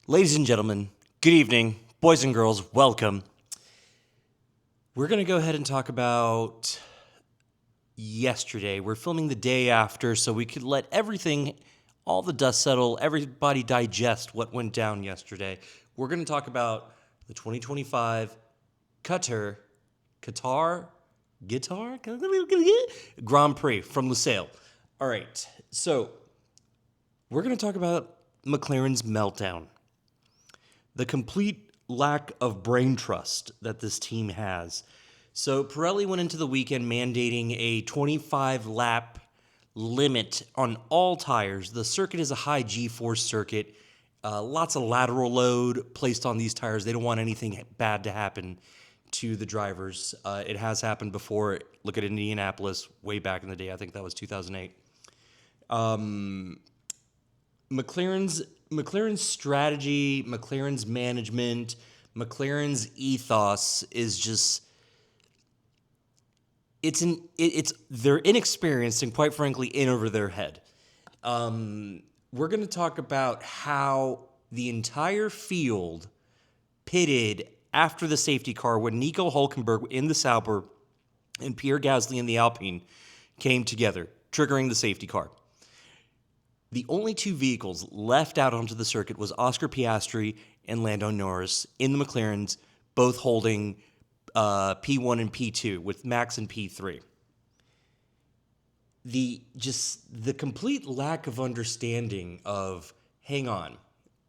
Ladies and gentlemen, good evening. Boys and girls, welcome. We're going to go ahead and talk about yesterday. We're filming the day after, so we could let everything, all the dust settle, everybody digest what went down yesterday. We're going to talk about the 2025 QATAR Grand Prix from Lusail. All right, so we're going to talk about McLaren's meltdown. The complete lack of brain trust that this team has. So Pirelli went into the weekend mandating a 25-lap limit on all tires. The circuit is a high G-force circuit. Lots of lateral load placed on these tires. They don't want anything bad to happen to the drivers. It has happened before. Look at Indianapolis way back in the day. I think that was 2008. McLaren's strategy, McLaren's management, McLaren's ethos is just they're inexperienced and quite frankly in over their head. We're going to talk about how the entire field pitted after the safety car when Nico Hülkenberg in the Sauber and Pierre Gasly in the Alpine came together, triggering the safety car. The only two vehicles left out onto the circuit was Oscar Piastri and Lando Norris in the McLarens, both holding P1 and P2 with Max and P3. The complete lack of understanding of, hang on,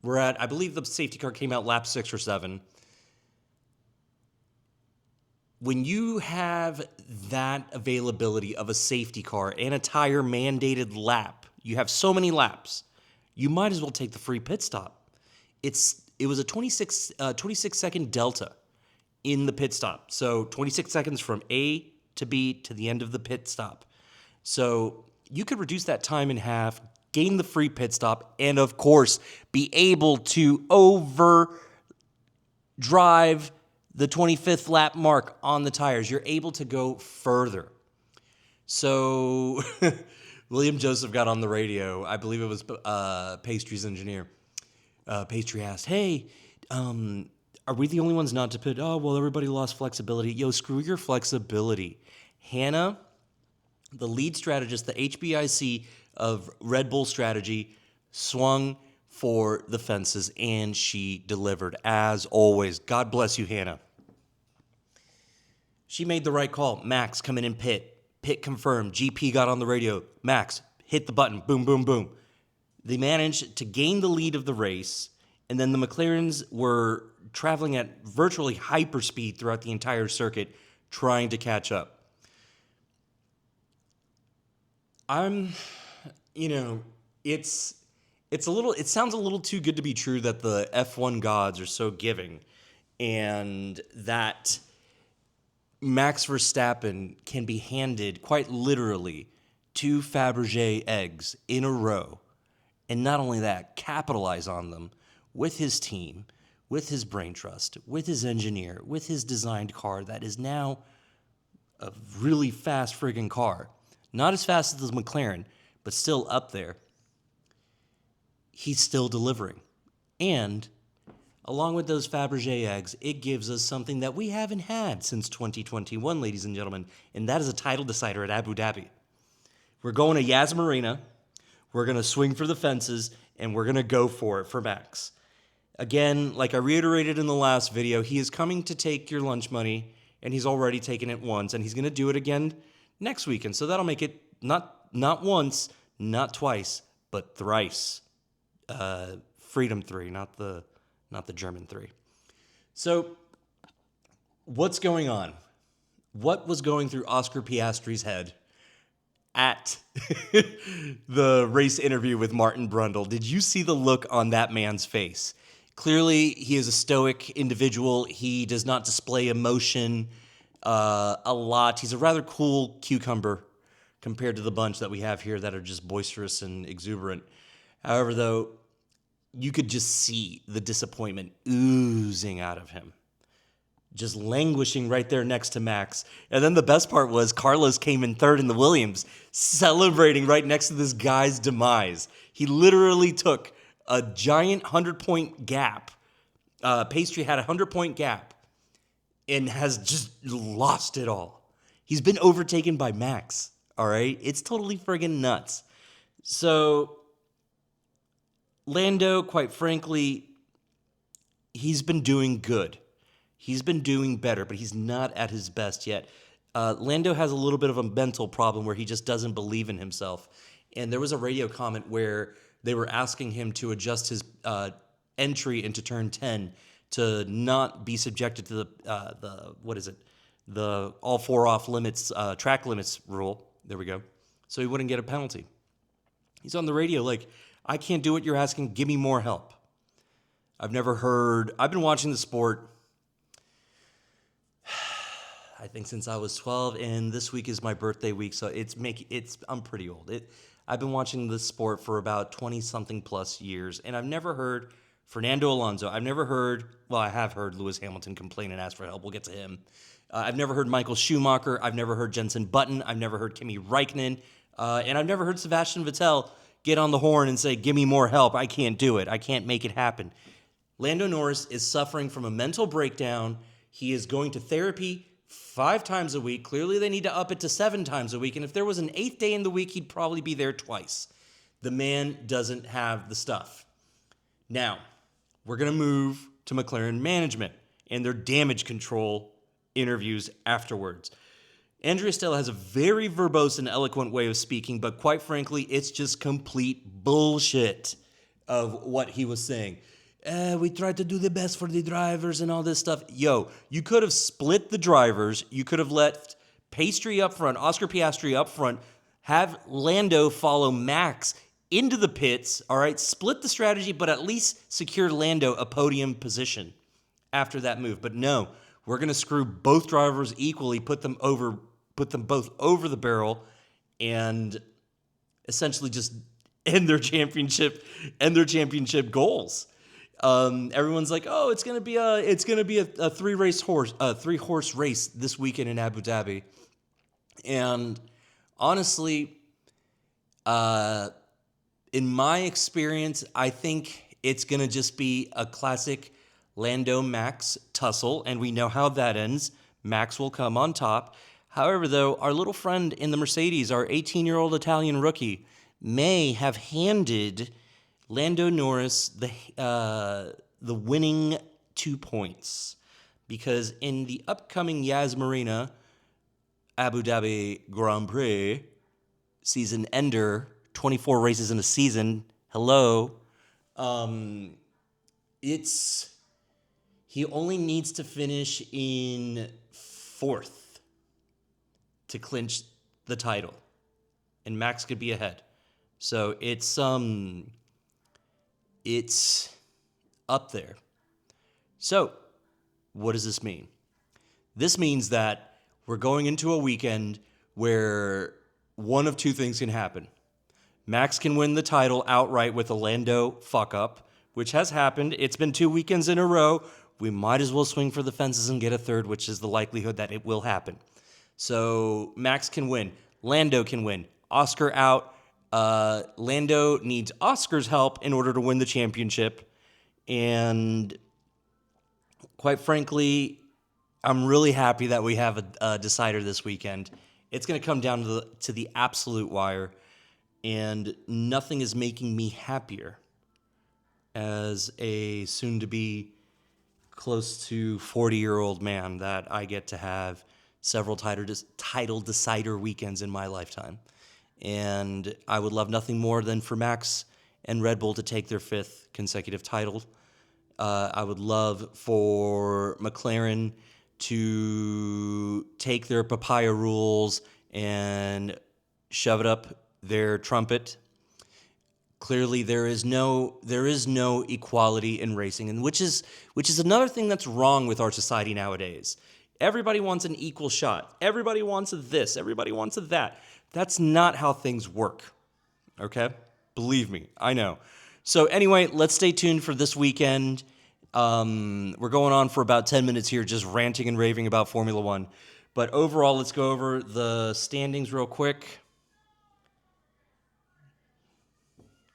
I believe the safety car came out lap 6 or 7. When you have that availability of a safety car and a tire mandated lap, you have so many laps, you might as well take the free pit stop. It was a 26-second delta in the pit stop. So 26 seconds from A to B to the end of the pit stop. So you could reduce that time in half, gain the free pit stop, and of course be able to overdrive the 25th lap mark on the tires. You're able to go further. So William Joseph got on the radio. I believe it was Pastry's engineer. Pastry asked, hey, are we the only ones not to pit? Oh, well, everybody lost flexibility. Yo, screw your flexibility. Hannah, the lead strategist, the HBIC of Red Bull strategy, swung for the fences, and she delivered, as always. God bless you, Hannah. She made the right call. Max, come in and pit. Pit confirmed. GP got on the radio. Max, hit the button. Boom, boom, boom. They managed to gain the lead of the race, and then the McLarens were traveling at virtually hyperspeed throughout the entire circuit, trying to catch up. It sounds a little too good to be true that the F1 gods are so giving, and that Max Verstappen can be handed, quite literally, 2 Fabergé eggs in a row, and not only that, capitalize on them with his team, with his brain trust, with his engineer, with his designed car that is now a really fast friggin' car. Not as fast as the McLaren, but still up there. He's still delivering. And along with those Fabergé eggs, it gives us something that we haven't had since 2021, ladies and gentlemen, and that is a title decider at Abu Dhabi. We're going to Yas Marina, we're going to swing for the fences, and we're going to go for it for Max. Again, like I reiterated in the last video, he is coming to take your lunch money, and he's already taken it once, and he's going to do it again next weekend. So that'll make it not once, not twice, but thrice. Freedom 3, not the German 3. So what's going on? What was going through Oscar Piastri's head at the race interview with Martin Brundle? Did you see the look on that man's face? Clearly, he is a stoic individual. He does not display emotion a lot. He's a rather cool cucumber compared to the bunch that we have here that are just boisterous and exuberant. However, though, you could just see the disappointment oozing out of him. just languishing right there next to Max. And then the best part was Carlos came in third in the Williams, celebrating right next to this guy's demise. He literally took a giant 100-point gap. Pastry had a 100-point gap and has just lost it all. He's been overtaken by Max, all right? It's totally friggin' nuts. So, Lando, quite frankly, he's been doing good. He's been doing better, but he's not at his best yet. Lando has a little bit of a mental problem where he just doesn't believe in himself. And there was a radio comment where they were asking him to adjust his entry into turn 10 to not be subjected to the all four off limits, track limits rule. There we go. So he wouldn't get a penalty. He's on the radio like, I can't do what you're asking. Give me more help. I've been watching the sport, I think since I was 12, and this week is my birthday week, so I'm pretty old. I've been watching this sport for about 20-something plus years, and I've never heard Fernando Alonso. I have heard Lewis Hamilton complain and ask for help. We'll get to him. I've never heard Michael Schumacher. I've never heard Jenson Button. I've never heard Kimi Räikkönen. And I've never heard Sebastian Vettel get on the horn and say, give me more help. I can't do it. I can't make it happen. Lando Norris is suffering from a mental breakdown. He is going to therapy 5 times a week. Clearly, they need to up it to 7 times a week. And if there was an 8th day in the week, he'd probably be there twice. The man doesn't have the stuff. Now, we're going to move to McLaren management and their damage control interviews afterwards. Andrea Stella has a very verbose and eloquent way of speaking, but quite frankly, it's just complete bullshit of what he was saying. We tried to do the best for the drivers and all this stuff. Yo, you could have split the drivers. You could have left Pastry up front, Oscar Piastri up front, have Lando follow Max into the pits, all right? Split the strategy, but at least secure Lando a podium position after that move. But no, we're going to screw both drivers equally, put them both over the barrel, and essentially just end their championship goals. Everyone's like, oh, it's gonna be a three horse race this weekend in Abu Dhabi, and honestly, in my experience, I think it's gonna just be a classic Lando Max tussle, and we know how that ends. Max will come on top. However, though, our little friend in the Mercedes, our 18-year-old Italian rookie, may have handed Lando Norris the winning 2 points, because in the upcoming Yas Marina Abu Dhabi Grand Prix season ender, 24 races in a season, he only needs to finish in 4th to clinch the title, and Max could be ahead. So it's up there. So what does this mean? This means that we're going into a weekend where one of 2 things can happen. Max can win the title outright with a Lando fuck-up, which has happened. It's been 2 weekends in a row. We might as well swing for the fences and get a third, which is the likelihood that it will happen. So Max can win. Lando can win. Oscar out. Lando needs Oscar's help in order to win the championship. And quite frankly, I'm really happy that we have a decider this weekend. It's going to come down to the absolute wire, and nothing is making me happier as a soon-to-be close to 40-year-old man that I get to have several title decider weekends in my lifetime. And I would love nothing more than for Max and Red Bull to take their 5th consecutive title. I would love for McLaren to take their papaya rules and shove it up their trumpet. Clearly, there is no equality in racing, and which is another thing that's wrong with our society nowadays. Everybody wants an equal shot. Everybody wants this. Everybody wants that. That's not how things work. Okay? Believe me, I know. So anyway, let's stay tuned for this weekend. We're going on for about 10 minutes here, just ranting and raving about Formula One. But overall, let's go over the standings real quick.